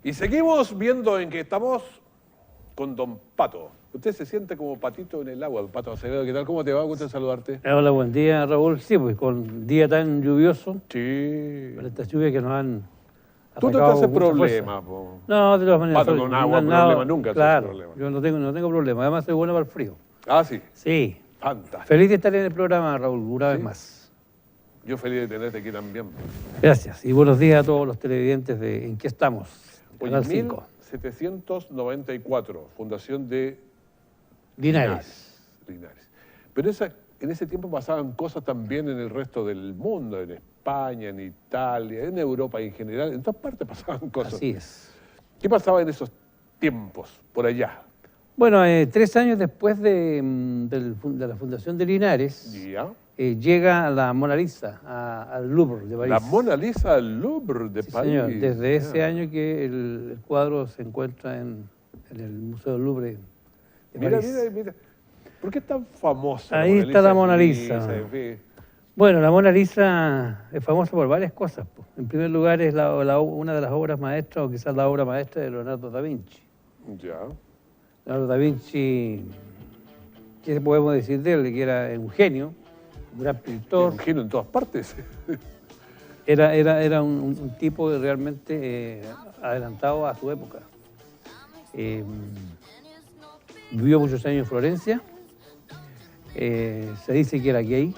Y seguimos viendo en que estamos con Don Pato. Usted se siente como patito en el agua, Don Pato Acevedo. ¿Qué tal? ¿Cómo te va? Gusto en saludarte. Hola, buen día, Raúl. Sí, pues con día tan lluvioso, Sí. con estas lluvias que nos han Tú no te atacado haces con mucha problema, fuerza. po. No, de todas maneras. Pato con agua, problema nunca te haces Claro, problema. yo no tengo problema. Además, soy bueno para el frío. Ah, sí. Sí. Fantástico. Feliz de estar en el programa, Raúl, una vez ¿Sí? más. Yo feliz de tenerte aquí también. Gracias. Y buenos días a todos los televidentes de ¿En qué estamos? Oye, Canal 5. 1794, fundación de Linares. Linares. Pero en ese tiempo pasaban cosas también en el resto del mundo, en España, en Italia, en Europa en general, en todas partes pasaban cosas. Así es. ¿Qué pasaba en esos tiempos, por allá? Bueno, 3 años después de la fundación de Linares, ¿Ya? llega la Mona Lisa al Louvre de París. La Mona Lisa al Louvre de Sí, París. señor, desde ese Ya. año que el cuadro se encuentra en el Museo del Louvre de Mira, París. mira. ¿Por qué es tan famosa Ahí está la Mona en Lisa. en fin? Bueno, la Mona Lisa es famosa por varias cosas, po. En primer lugar es una de las obras maestras, o quizás la obra maestra de Leonardo da Vinci. Ya. Leonardo da Vinci, ¿qué podemos decir de él? Que era un genio, un gran pintor. Un genio en todas partes. Era un tipo realmente adelantado a su época. Vivió muchos años en Florencia. Se dice que era gay,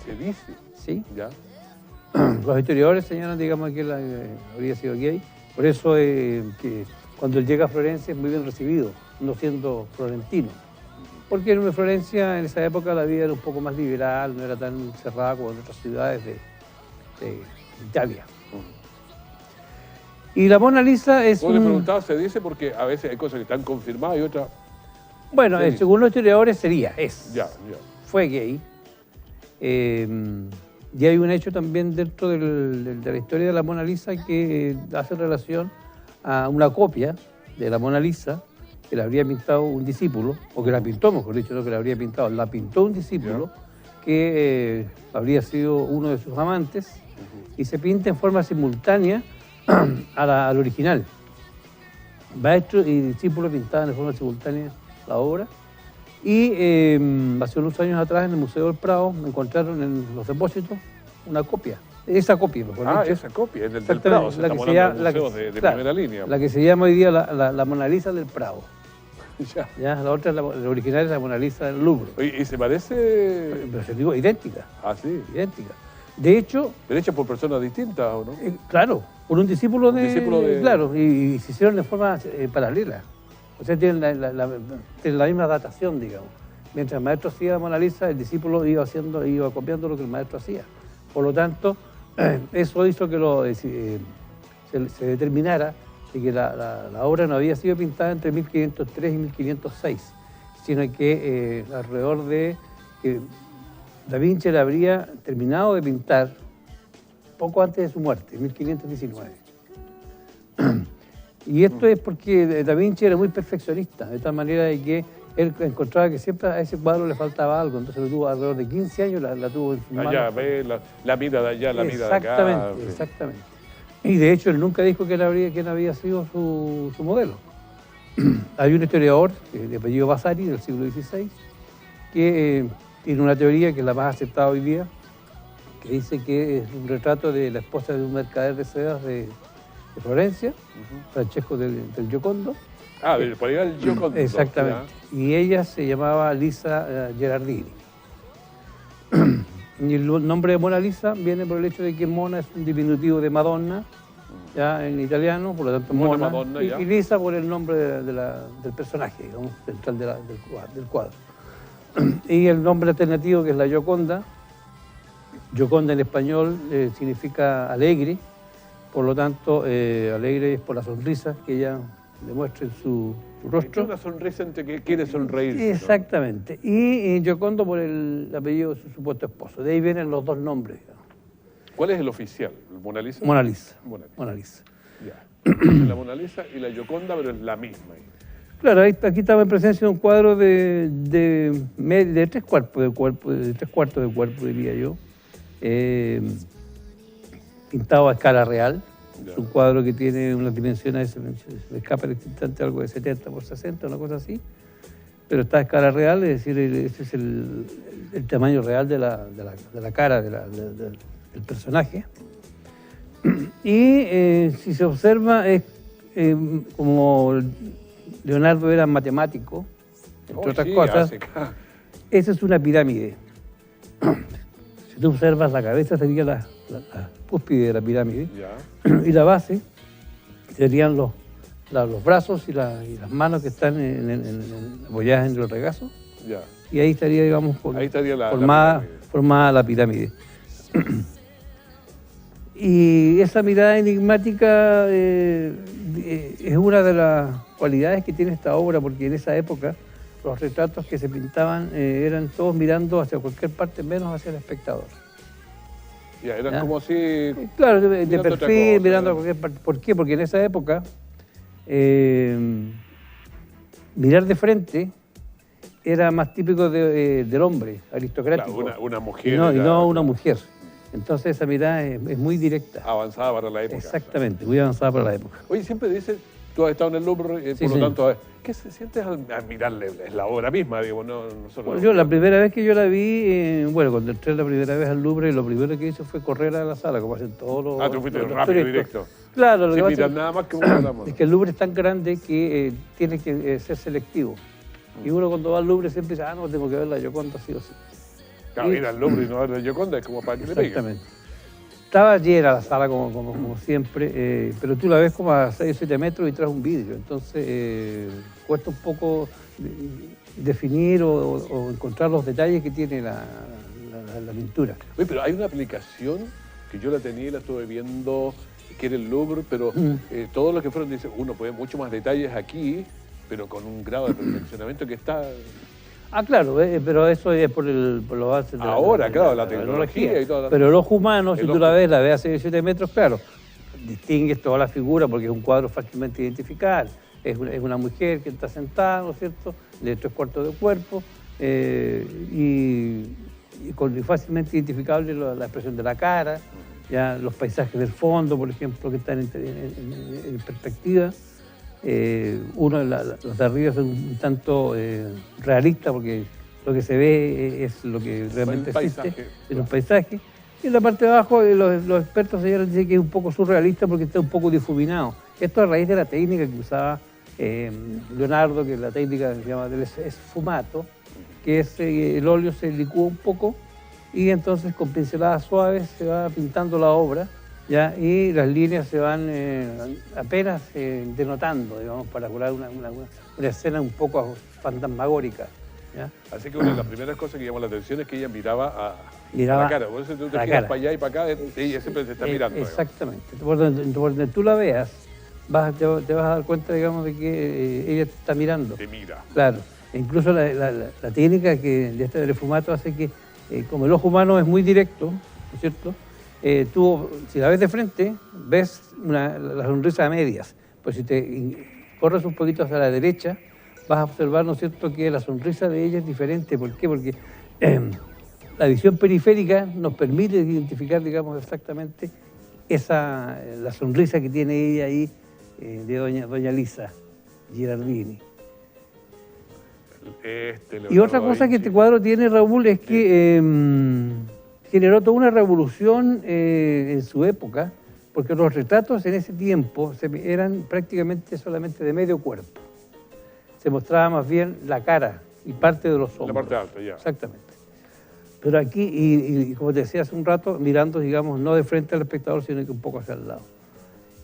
Se dice. ¿sí? Ya. Los historiadores señalan, digamos, que él habría sido gay. Por eso que cuando él llega a Florencia es muy bien recibido, no siendo florentino. Porque en Florencia en esa época la vida era un poco más liberal, no era tan cerrada como en otras ciudades de Italia. Y la Mona Lisa es Vos le preguntabas, se dice, porque a veces hay cosas que están confirmadas y otras... Bueno, se dice. según los historiadores Ya. fue gay. Y hay un hecho también dentro de la historia de la Mona Lisa que hace relación a una copia de la Mona Lisa que la habría pintado un discípulo, o que la pintó, mejor dicho, no que la habría pintado, la pintó un discípulo que habría sido uno de sus amantes y se pinta en forma simultánea al original. Maestro y discípulo pintaban de forma simultánea la obra. Y hace unos años atrás en el Museo del Prado me encontraron en los depósitos una copia. Esa copia, mejor dicho. Esa copia, es del Exactamente, Prado, se la estamos que se hablando de llama- museos de claro, primera línea. La que se llama hoy día la Mona Lisa del Prado. Ya. ¿Ya? La otra, la original es la Mona Lisa del Louvre. Oye, ¿y se parece...? Pero se digo, idéntica, Así. idéntica. De hecho, ¿Pero hecha por personas distintas o no? claro, por un discípulo discípulo de- Claro, y se hicieron de forma paralela. O sea, tienen tienen la misma datación, digamos. Mientras el maestro hacía la Mona Lisa, el discípulo iba copiando lo que el maestro hacía. Por lo tanto, eso hizo que se determinara de que la obra no había sido pintada entre 1503 y 1506, sino que alrededor de que Da Vinci la habría terminado de pintar poco antes de su muerte, en 1519. Y esto es porque Da Vinci era muy perfeccionista, de tal manera de que él encontraba que siempre a ese cuadro le faltaba algo, entonces lo tuvo alrededor de 15 años, la tuvo en sus manos. Allá, ve la mira de allá, la mira de acá. Exactamente, Sí. exactamente. Y de hecho él nunca dijo quién había sido su modelo. Hay un historiador de apellido Vasari del siglo XVI que tiene una teoría que es la más aceptada hoy día, que dice que es un retrato de la esposa de un mercader de sedas de Florencia, Francesco del Giocondo. Por ahí va el Giocondo. Exactamente. Y ella se llamaba Lisa Gerardini. Y el nombre de Mona Lisa viene por el hecho de que Mona es un diminutivo de Madonna, ya en italiano, por lo tanto Mona, Mona, Madonna, y ya. Lisa por el nombre del personaje, digamos, central del cuadro. Y el nombre alternativo, que es la Gioconda. Gioconda en español significa alegre, por lo tanto, alegre es por la sonrisa que ella demuestra en su rostro. Una sonrisa entre que quiere sonreír. Exactamente. Y Giocondo por el apellido de su supuesto esposo. De ahí vienen los dos nombres. Digamos. ¿Cuál es el oficial? ¿El Mona Lisa? Mona Lisa. Mona Lisa. Mona Lisa. Ya. La Mona Lisa y la Gioconda, pero es la misma. Claro, aquí estamos en presencia de un cuadro de 3/4 de cuerpo, de 3/4 de cuerpo, diría yo, pintado a escala real, Ya. Es un cuadro que tiene unas dimensiones, se me escapa el instante, algo de 70 por 60, una cosa así, pero está a escala real, es decir, ese es el tamaño real de la cara del personaje. Y si se observa, es como Leonardo era matemático, entre otras sí, cosas, esa es una pirámide. Si tú observas, la cabeza sería la cúspide de la pirámide, Ya. y la base serían los brazos y las manos que están apoyadas en el regazo, Ya. y ahí estaría, digamos, Ahí estaría la formada la pirámide. Y esa mirada enigmática es una de las cualidades que tiene esta obra, porque en esa época los retratos que se pintaban eran todos mirando hacia cualquier parte menos hacia el espectador. Ya, eran ¿Ya? como si... Claro, de mirando otra perfil, cosa, mirando a cualquier parte. ¿Por qué? Porque en esa época mirar de frente era más típico del hombre, aristocrático. Claro, una mujer. Y no una mujer. Entonces esa mirada es muy directa. Avanzada para la época. Exactamente, muy avanzada para la época. Oye, siempre dices, tú has estado en el Louvre, Sí, por lo sí. tanto, ¿qué se sientes al mirarle? Es la obra misma, digo, no solo... Bueno, yo la primera vez que yo la vi, bueno, cuando entré la primera vez al Louvre, lo primero que hice fue correr a la sala, como hacen todos los... tú fuiste los rápido, turistas. directo. Claro, lo Sin que mirar pasa nada más que una la mano. es que el Louvre es tan grande que tiene que ser selectivo. Y uno cuando va al Louvre siempre dice, no, tengo que ver la Gioconda sí o sí. Claro, ir al Louvre y no ver la Gioconda es como para que le peguen. Exactamente. Estaba llena la sala como siempre, pero tú la ves como a 6 o 7 metros y traes un vidrio. Entonces cuesta un poco definir o encontrar los detalles que tiene la pintura. Oye, pero hay una aplicación que yo la tenía y la estuve viendo, que era el Louvre, pero todos los que fueron dicen, uno puede ver mucho más detalles aquí, pero con un grado de perfeccionamiento que está... Claro, pero eso es por los avances de Ahora, claro, la tecnología y todo. Pero el ojo humano, si El tú la ojo. ves a 6 o 7 metros, claro, distingues toda la figura porque es un cuadro fácilmente identificable. Es una mujer que está sentada, ¿no es cierto?, de 3/4 de cuerpo, y fácilmente identificable la expresión de la cara, ya los paisajes del fondo, por ejemplo, que están en perspectiva. Los de arriba son un tanto realistas porque lo que se ve es lo que realmente existe, es un paisaje. Y en la parte de abajo los expertos señores dicen que es un poco surrealista porque está un poco difuminado. Esto a raíz de la técnica que usaba Leonardo, que es la técnica que se llama del esfumato, que es el óleo se licúa un poco y entonces con pinceladas suaves se va pintando la obra. ¿Ya? Y las líneas se van apenas denotando, digamos, para curar una escena un poco fantasmagórica. ¿Ya? Así que una de las primeras cosas que llamó la atención es que ella miraba a la cara. Por eso tú te giras para allá y para acá, ella siempre te está mirando. Exactamente. Por donde tú la veas, te vas a dar cuenta, digamos, de que ella te está mirando. Te mira. Claro. E incluso la técnica de este del esfumato hace que, como el ojo humano es muy directo, ¿no es cierto?, tú, si la ves de frente, ves la sonrisa a medias. Pues si te corres un poquito hacia la derecha, vas a observar, ¿no es cierto?, que la sonrisa de ella es diferente. ¿Por qué? Porque la visión periférica nos permite identificar, digamos, exactamente la sonrisa que tiene ella ahí de doña Lisa Girardini. Y otra cosa que este cuadro tiene, Raúl, es que generó toda una revolución en su época, porque los retratos en ese tiempo eran prácticamente solamente de medio cuerpo. Se mostraba más bien la cara y parte de los hombros. La parte alta, ya. Exactamente. Pero aquí, y como te decía hace un rato, mirando, digamos, no de frente al espectador, sino que un poco hacia el lado.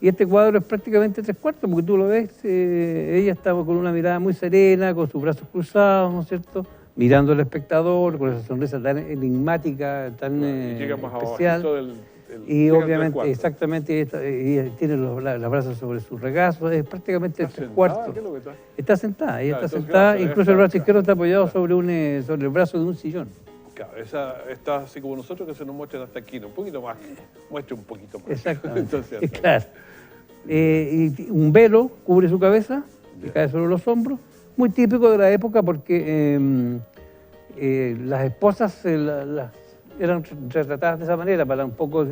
Y este cuadro es prácticamente 3/4, porque tú lo ves, ella estaba con una mirada muy serena, con sus brazos cruzados, ¿no es cierto?, mirando al espectador, con esa sonrisa tan enigmática, tan especial. Y obviamente, exactamente, ella tiene los brazos sobre su regazo, es prácticamente 3/4. Está sentada, ella está sentada, incluso el brazo izquierdo está apoyado sobre el brazo de un sillón. Claro, está así como nosotros, que se nos muestran hasta aquí, un poquito más, muestre un poquito más. Exactamente, Entonces, claro. Y un velo cubre su cabeza, que cae sobre los hombros, muy típico de la época porque las esposas eran retratadas de esa manera para un poco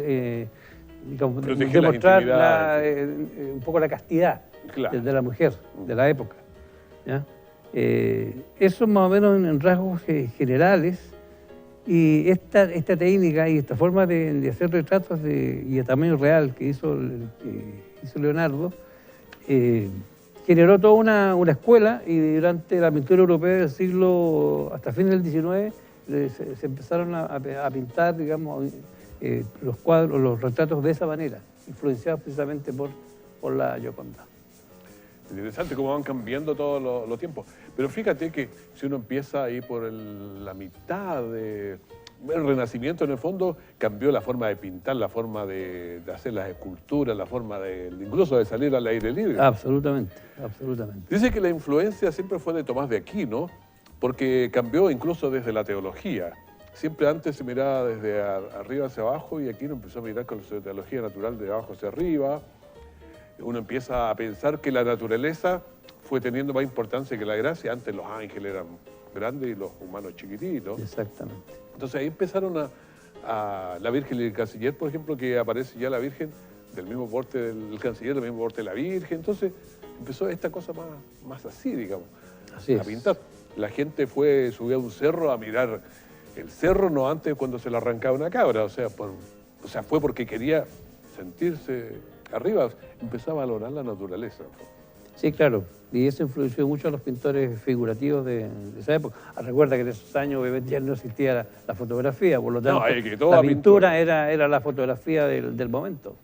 digamos, Proteger las demostrar intimidades. un poco la castidad Claro. de la mujer, de la época. ¿Ya? Eso más o menos en rasgos generales. Y esta técnica y esta forma de hacer retratos y a tamaño real que hizo Leonardo, generó toda una escuela, y durante la pintura europea del siglo, hasta fines del XIX, se empezaron a pintar, digamos, los cuadros, los retratos de esa manera, influenciados precisamente por la Gioconda. Interesante cómo van cambiando todos los tiempos. Pero fíjate que si uno empieza ahí por la mitad del Renacimiento, en el fondo, cambió la forma de pintar, la forma de hacer las esculturas, la forma incluso de salir al aire libre. Absolutamente, absolutamente. Dice que la influencia siempre fue de Tomás de Aquino, porque cambió incluso desde la teología. Siempre antes se miraba desde arriba hacia abajo, y Aquino empezó a mirar con su teología natural de abajo hacia arriba. Uno empieza a pensar que la naturaleza fue teniendo más importancia que la gracia. Antes los ángeles eran grandes y los humanos chiquititos. Exactamente. Entonces ahí empezaron a la Virgen y el Canciller, por ejemplo, que aparece ya la Virgen del mismo porte del Canciller, del mismo porte de la Virgen. Entonces empezó esta cosa más así, digamos, Así a es. pintar. La gente subió a un cerro a mirar el cerro, no antes cuando se le arrancaba una cabra. O sea, fue porque quería sentirse arriba, empezó a valorar la naturaleza. Sí, claro, y eso influenció mucho a los pintores figurativos de esa época. Recuerda que en esos años obviamente ya no existía la fotografía, por lo tanto la pintura era la fotografía del momento.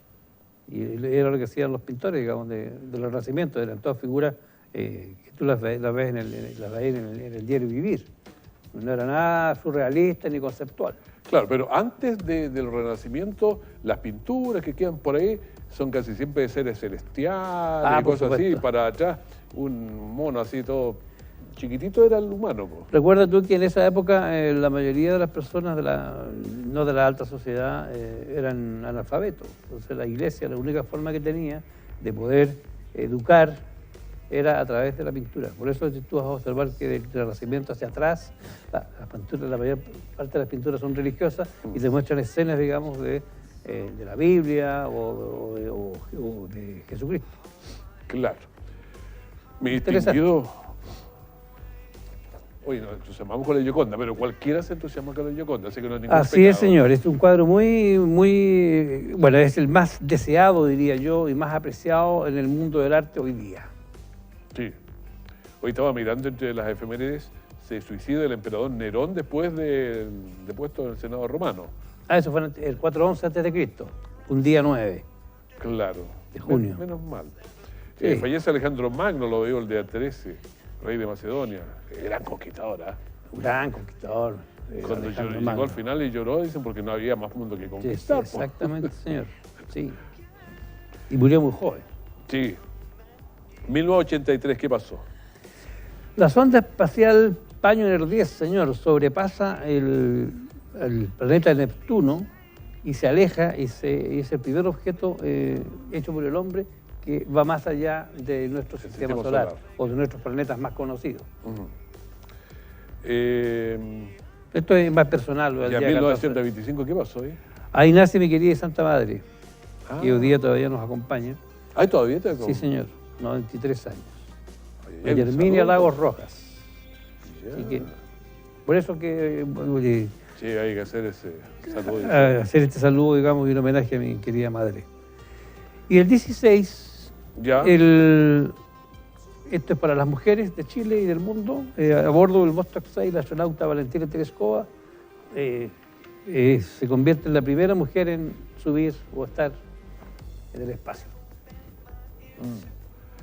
Y era lo que hacían los pintores, digamos, del Renacimiento. Eran todas figuras que tú las ves en el diario vivir. No era nada surrealista ni conceptual. Claro, pero antes del Renacimiento, las pinturas que quedan por ahí son casi siempre de seres celestiales y cosas así. Para atrás, un mono así todo chiquitito era el humano. Po. Recuerda tú que en esa época la mayoría de las personas, no de la alta sociedad, eran analfabetos. Entonces la iglesia, la única forma que tenía de poder educar era a través de la pintura. Por eso tú vas a observar que del Renacimiento hacia atrás, la mayor parte de las pinturas son religiosas y te muestran escenas, digamos, de la Biblia o de Jesucristo. Claro. Mi distinguido... Oye, nos entusiasmamos con la Gioconda, pero cualquiera se entusiasma con la Gioconda, así que no es ningún Así pecado. es, señor. Es un cuadro muy, bueno, es el más deseado, diría yo, y más apreciado en el mundo del arte hoy día. Sí. Hoy estaba mirando entre las efemérides, se suicida el emperador Nerón después de puesto en el Senado romano. Eso fue el 411 a.C., un día 9. Claro. De junio. Menos mal. Sí. Fallece Alejandro Magno, lo veo el día 13, rey de Macedonia. Gran conquistador, ¿eh? Un gran conquistador. Cuando llegó al final y lloró, dicen, porque no había más mundo que conquistar. Sí, exactamente, señor. Sí. Y murió muy joven. Sí. 1983, ¿qué pasó? La sonda espacial Pioneer 10, señor, sobrepasa el planeta Neptuno y se aleja, y es el primer objeto hecho por el hombre que va más allá de nuestro sistema solar o de nuestros planetas más conocidos. Esto es más personal. ¿Y en 1925 qué pasó ahí? Ahí nace mi querida Santa Madre, que hoy Ah. día todavía nos acompaña. ¿Ah, todavía te Sí, señor, 93 años. Ay, Herminia saludo. Lagos Rojas. Ya. Así que, por eso que Sí, hay que hacer ese saludo. hacer este saludo, digamos, y un homenaje a mi querida madre. Y el 16, Ya. esto es para las mujeres de Chile y del mundo, a bordo del Vostok 6, la astronauta Valentina Tereskova se convierte en la primera mujer en subir o estar en el espacio.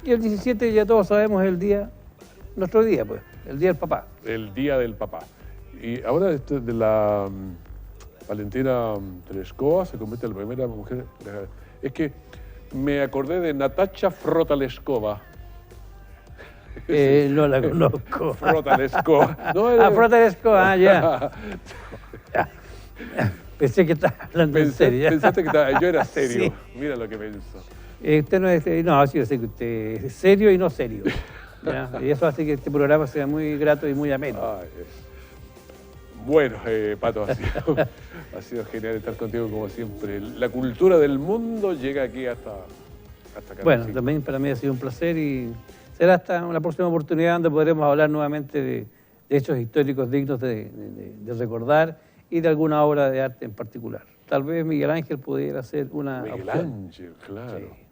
Y el 17, ya todos sabemos, es el día, nuestro día, pues, el día del papá. El Día del Papá. Y ahora de la Valentina Tereskova se convierte en la primera mujer. Es que me acordé de Natasha Frotaleskova. No la conozco. Frotaleskova. No, Frotaleskova, ya. Pensé que estaba hablando en serio. ¿Ya? Pensaste que yo era serio. Sí. Mira lo que pensó. Usted no es, no, sí, yo sé que usted es serio y no serio. ¿Ya? Y eso hace que este programa sea muy grato y muy ameno. Ay, Bueno, Pato, ha sido genial estar contigo como siempre. La cultura del mundo llega aquí hasta Canal Bueno, 5. también para mí ha sido un placer y será hasta una próxima oportunidad donde podremos hablar nuevamente de hechos históricos dignos de recordar y de alguna obra de arte en particular. Tal vez Miguel Ángel pudiera ser una Miguel opción. Ángel, claro. Sí.